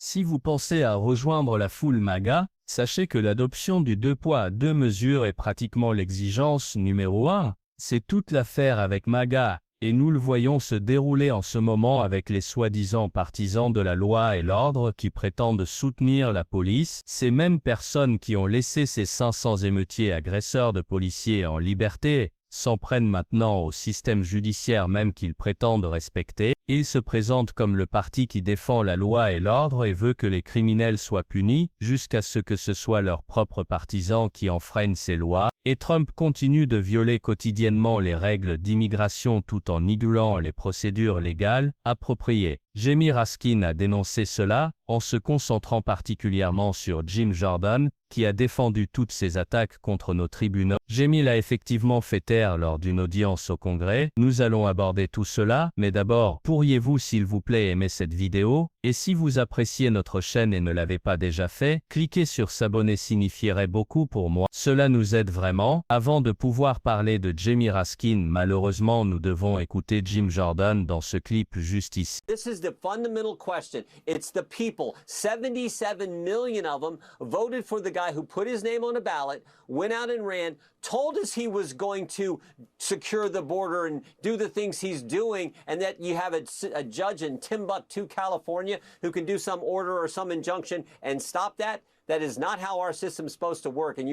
Si vous pensez à rejoindre la foule MAGA, sachez que l'adoption du 2 poids 2 mesures est pratiquement l'exigence numéro 1. C'est toute l'affaire avec MAGA, et nous le voyons se dérouler en ce moment avec les soi-disant partisans de la loi et l'ordre qui prétendent soutenir la police, ces mêmes personnes qui ont laissé ces 500 émeutiers agresseurs de policiers en liberté, s'en prennent maintenant au système judiciaire même qu'ils prétendent respecter. Ils se présentent comme le parti qui défend la loi et l'ordre et veut que les criminels soient punis, jusqu'à ce que ce soit leurs propres partisans qui enfreignent ces lois, et Trump continue de violer quotidiennement les règles d'immigration tout en nidulant les procédures légales appropriées. Jamie Raskin a dénoncé cela, en se concentrant particulièrement sur Jim Jordan, qui a défendu toutes ces attaques contre nos tribunaux. Jamie l'a effectivement fait taire lors d'une audience au Congrès. Nous allons aborder tout cela, mais d'abord, pourriez-vous s'il vous plaît aimer cette vidéo? Et si vous appréciez notre chaîne et ne l'avez pas déjà fait, cliquez sur s'abonner signifierait beaucoup pour moi. Cela nous aide vraiment. Avant de pouvoir parler de Jamie Raskin, malheureusement nous devons écouter Jim Jordan dans ce clip juste ici. This is the fundamental question. It's the people. 77 million of them voted for the guy who put his name on a ballot, went out and ran, told us he was going to secure the border and do the things he's doing, and that you have a judge in Timbuktu, California, who can do some order or some injunction and stop that. That is not how our system's supposed to work. And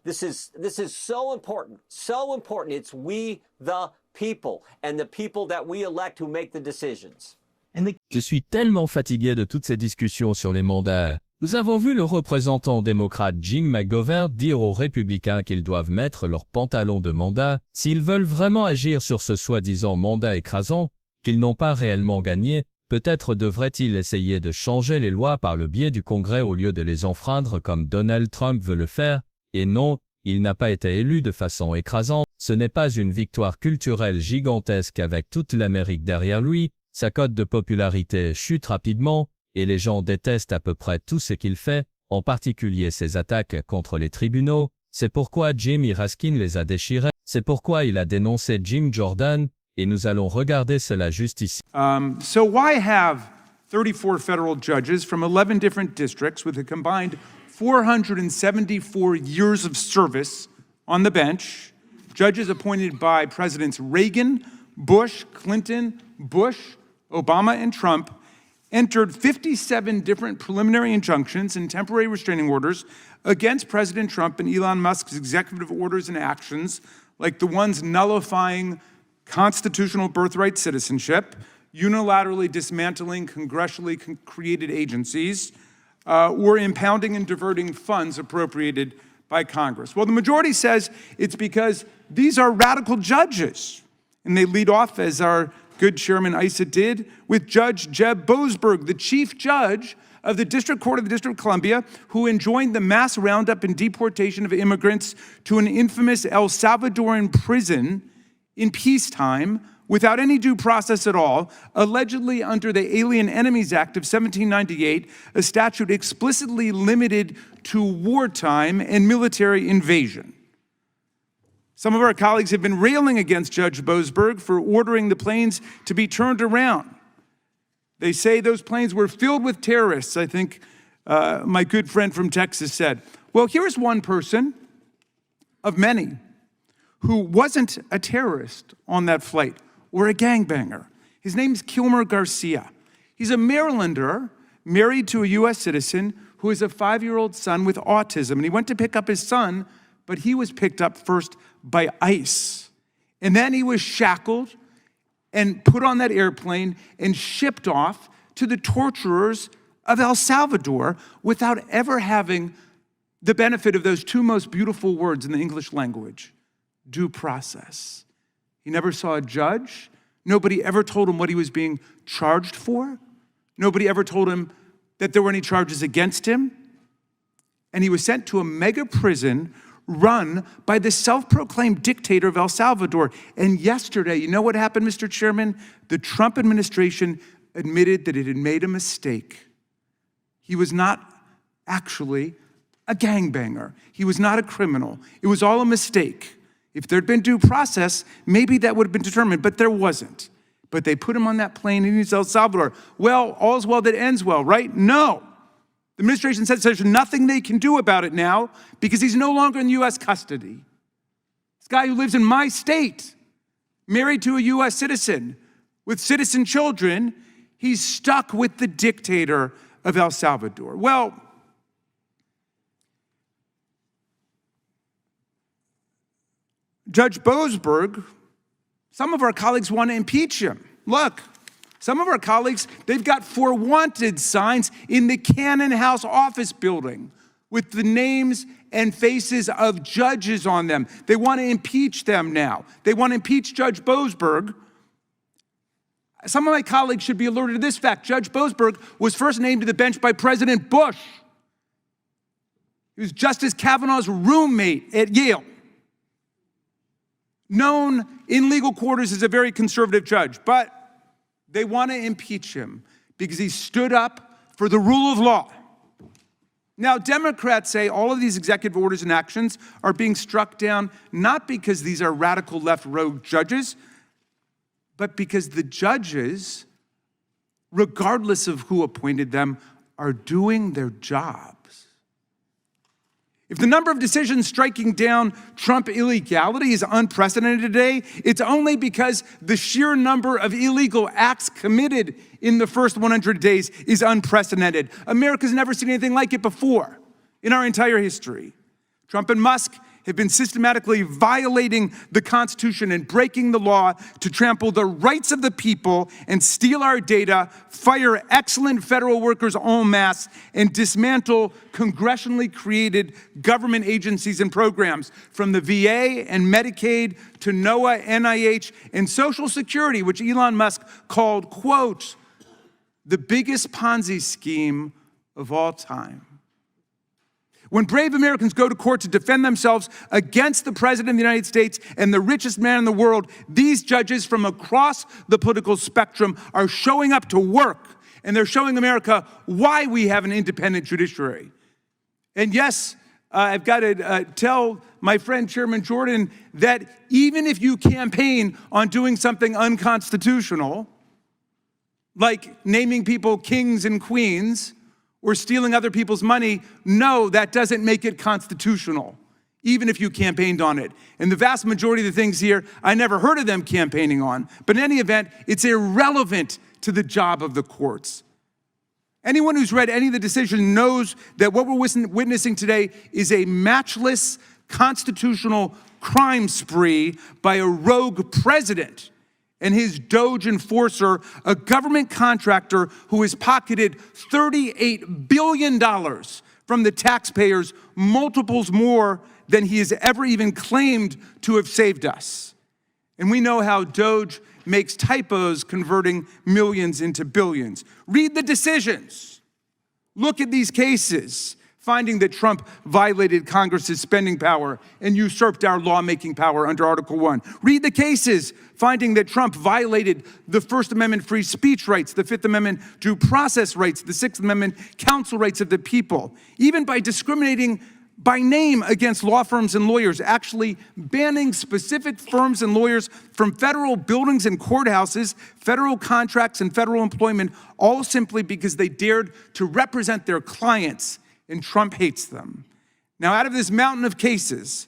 this is so important, so important. It's we the people, and the people that we elect who make the decisions. Je suis tellement fatigué de toutes ces discussions sur les mandats. Nous avons vu le représentant démocrate Jim McGovern dire aux républicains qu'ils doivent mettre leurs pantalons de mandat s'ils veulent vraiment agir sur ce soi-disant mandat écrasant qu'ils n'ont pas réellement gagné. Peut-être devrait-il essayer de changer les lois par le biais du Congrès au lieu de les enfreindre comme Donald Trump veut le faire. Et non, il n'a pas été élu de façon écrasante. Ce n'est pas une victoire culturelle gigantesque avec toute l'Amérique derrière lui. Sa cote de popularité chute rapidement, et les gens détestent à peu près tout ce qu'il fait, en particulier ses attaques contre les tribunaux. C'est pourquoi Jamie Raskin les a déchirés. C'est pourquoi il a dénoncé Jim Jordan, et nous allons regarder cela juste ici. So why have 34 federal judges from 11 different districts with a combined 474 years of service on the bench, judges appointed by Presidents Reagan, Bush, Clinton, Bush, Obama, and Trump, entered 57 different preliminary injunctions and temporary restraining orders against President Trump and Elon Musk's executive orders and actions, like the ones nullifying constitutional birthright citizenship, unilaterally dismantling congressionally created agencies, or impounding and diverting funds appropriated by Congress. Well, the majority says it's because these are radical judges. And they lead off, as our good Chairman Issa did, with Judge Jeb Boasberg, the chief judge of the District Court of the District of Columbia, who enjoined the mass roundup and deportation of immigrants to an infamous El Salvadoran prison in peacetime without any due process at all, allegedly under the Alien Enemies Act of 1798, a statute explicitly limited to wartime and military invasion. Some of our colleagues have been railing against Judge Boasberg for ordering the planes to be turned around. They say those planes were filled with terrorists, I think my good friend from Texas said. Well, here's one person of many who wasn't a terrorist on that flight or a gangbanger. His name's Kilmer Garcia. He's a Marylander married to a U.S. citizen who has a 5-year-old son with autism. And he went to pick up his son, but he was picked up first by ICE. And then he was shackled and put on that airplane and shipped off to the torturers of El Salvador without ever having the benefit of those two most beautiful words in the English language, due process. He never saw a judge. Nobody ever told him what he was being charged for. Nobody ever told him that there were any charges against him. And he was sent to a mega prison run by the self-proclaimed dictator of El Salvador. And yesterday, you know what happened, Mr. Chairman? The Trump administration admitted that it had made a mistake. He was not actually a gangbanger. He was not a criminal. It was all a mistake. If there'd been due process, maybe that would have been determined, but there wasn't. but they put him on that plane and he's El Salvador. Well, all's well that ends well, right? No. The administration says there's nothing they can do about it now because he's no longer in U.S. custody. This guy who lives in my state, married to a U.S. citizen, with citizen children, he's stuck with the dictator of El Salvador. Well, Judge Boasberg, some of our colleagues want to impeach him. Look, some of our colleagues, they've got 4 wanted signs in the Cannon House office building with the names and faces of judges on them. They want to impeach them now. They want to impeach Judge Boasberg. Some of my colleagues should be alerted to this fact. Judge Boasberg was first named to the bench by President Bush. He was Justice Kavanaugh's roommate at Yale. Known in legal quarters as a very conservative judge, but they want to impeach him because he stood up for the rule of law. Now, Democrats say all of these executive orders and actions are being struck down not because these are radical left rogue judges, but because the judges, regardless of who appointed them, are doing their jobs. If the number of decisions striking down Trump illegality is unprecedented today, it's only because the sheer number of illegal acts committed in the first 100 days is unprecedented. America's never seen anything like it before in our entire history. Trump and Musk have been systematically violating the Constitution and breaking the law to trample the rights of the people and steal our data, fire excellent federal workers en masse, and dismantle congressionally created government agencies and programs, from the VA and Medicaid to NOAA, NIH, and Social Security, which Elon Musk called, quote, the biggest Ponzi scheme of all time. When brave Americans go to court to defend themselves against the President of the United States and the richest man in the world, these judges from across the political spectrum are showing up to work, and they're showing America why we have an independent judiciary. And yes, I've got to tell my friend Chairman Jordan that even if you campaign on doing something unconstitutional, like naming people kings and queens, or stealing other people's money, no, that doesn't make it constitutional, even if you campaigned on it. And the vast majority of the things here, I never heard of them campaigning on. But in any event, it's irrelevant to the job of the courts. Anyone who's read any of the decisions knows that what we're witnessing today is a matchless constitutional crime spree by a rogue president and his Doge enforcer, a government contractor who has pocketed $38 billion from the taxpayers, multiples more than he has ever even claimed to have saved us. And we know how Doge makes typos, converting millions into billions. Read the decisions. Look at these cases, finding that Trump violated Congress's spending power and usurped our lawmaking power under Article 1. Read the cases, finding that Trump violated the First Amendment free speech rights, the Fifth Amendment due process rights, the Sixth Amendment counsel rights of the people, even by discriminating by name against law firms and lawyers, actually banning specific firms and lawyers from federal buildings and courthouses, federal contracts and federal employment, all simply because they dared to represent their clients, and Trump hates them. Now, out of this mountain of cases,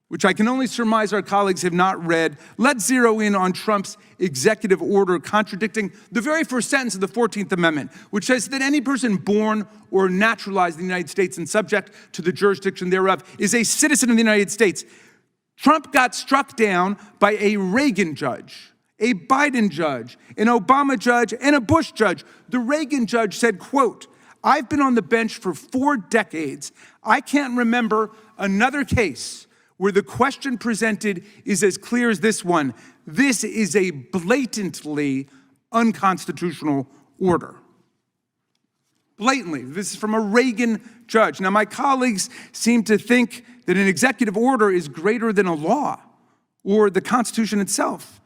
which I can only surmise our colleagues have not read, let's zero in on Trump's executive order contradicting the very first sentence of the 14th Amendment, which says that any person born or naturalized in the United States and subject to the jurisdiction thereof is a citizen of the United States. Trump got struck down by a Reagan judge, a Biden judge, an Obama judge, and a Bush judge. The Reagan judge said, quote, I've been on the bench for 4 decades. I can't remember another case where the question presented is as clear as this one. This is a blatantly unconstitutional order. Blatantly. This is from a Reagan judge. Now, my colleagues seem to think that an executive order is greater than a law or the Constitution itself.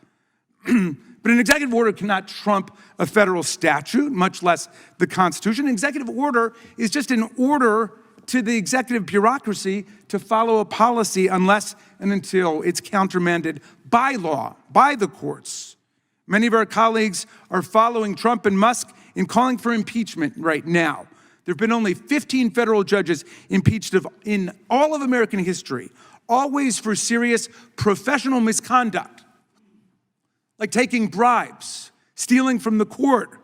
But an executive order cannot trump a federal statute, much less the Constitution. An executive order is just an order to the executive bureaucracy to follow a policy unless and until it's countermanded by law, by the courts. Many of our colleagues are following Trump and Musk in calling for impeachment right now. There have been only 15 federal judges impeached in all of American history, always for serious professional misconduct, like taking bribes, stealing from the court,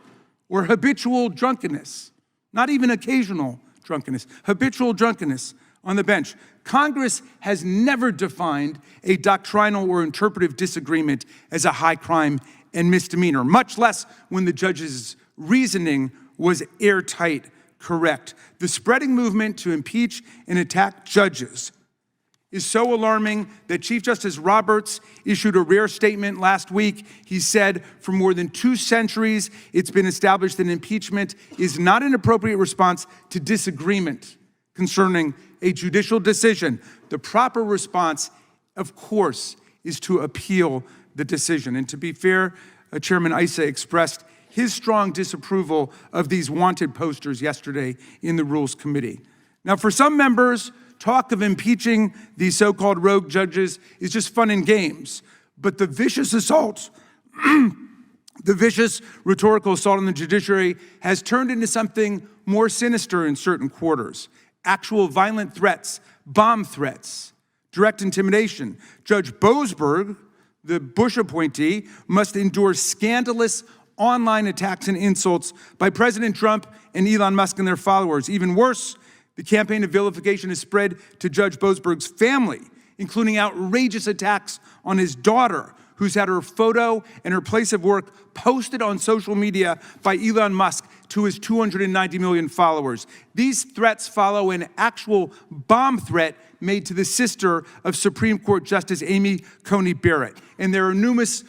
or habitual drunkenness, not even occasional drunkenness, habitual drunkenness on the bench. Congress has never defined a doctrinal or interpretive disagreement as a high crime and misdemeanor, much less when the judge's reasoning was airtight correct. The spreading movement to impeach and attack judges is so alarming that Chief Justice Roberts issued a rare statement last week. He said, for more than 2 centuries, it's been established that impeachment is not an appropriate response to disagreement concerning a judicial decision. The proper response, of course, is to appeal the decision. And to be fair, Chairman Issa expressed his strong disapproval of these wanted posters yesterday in the Rules Committee. Now, for some members, talk of impeaching these so-called rogue judges is just fun and games. But the vicious assault, the vicious rhetorical assault on the judiciary has turned into something more sinister in certain quarters. Actual violent threats, bomb threats, direct intimidation. Judge Boasberg, the Bush appointee, must endure scandalous online attacks and insults by President Trump and Elon Musk and their followers. Even worse, the campaign of vilification has spread to Judge Boasberg's family, including outrageous attacks on his daughter, who's had her photo and her place of work posted on social media by Elon Musk to his 290 million followers. These threats follow an actual bomb threat made to the sister of Supreme Court Justice Amy Coney Barrett. And there are numerous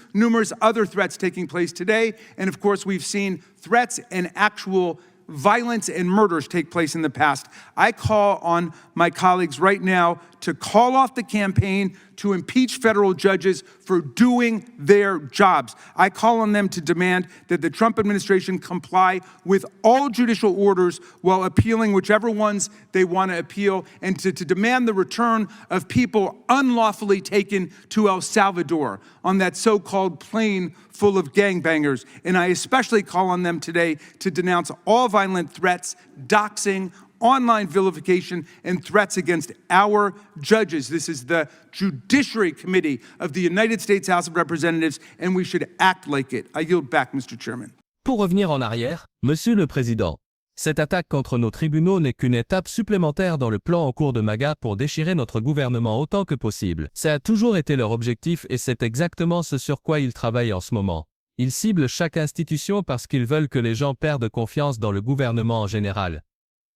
other threats taking place today. And of course, we've seen threats and actual violence and murders take place in the past. I call on my colleagues right now to call off the campaign to impeach federal judges for doing their jobs. I call on them to demand that the Trump administration comply with all judicial orders while appealing whichever ones they want to appeal, and to demand the return of people unlawfully taken to El Salvador on that so-called plane full of gangbangers. And I especially call on them today to denounce all violent threats, doxing, online vilification, and threats against our judges. This is the Judiciary Committee of the United States House of Representatives, and we should act like it. I yield back, Mr. Chairman. Pour revenir en arrière, Monsieur le Président, cette attaque contre nos tribunaux n'est qu'une étape supplémentaire dans le plan en cours de MAGA pour déchirer notre gouvernement autant que possible. Ça a toujours été leur objectif et c'est exactement ce sur quoi ils travaillent en ce moment. Ils ciblent chaque institution parce qu'ils veulent que les gens perdent confiance dans le gouvernement en général.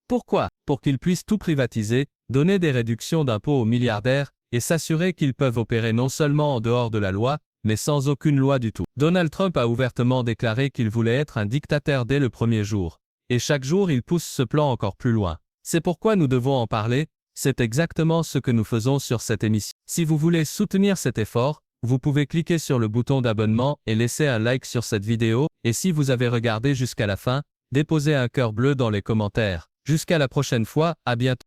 Pourquoi? Pour qu'ils puissent tout privatiser, donner des réductions d'impôts aux milliardaires et s'assurer qu'ils peuvent opérer non seulement en dehors de la loi, mais sans aucune loi du tout. Donald Trump a ouvertement déclaré qu'il voulait être un dictateur dès le premier jour. Et chaque jour, il pousse ce plan encore plus loin. C'est pourquoi nous devons en parler, c'est exactement ce que nous faisons sur cette émission. Si vous voulez soutenir cet effort, vous pouvez cliquer sur le bouton d'abonnement et laisser un like sur cette vidéo, et si vous avez regardé jusqu'à la fin, déposez un cœur bleu dans les commentaires. Jusqu'à la prochaine fois, à bientôt.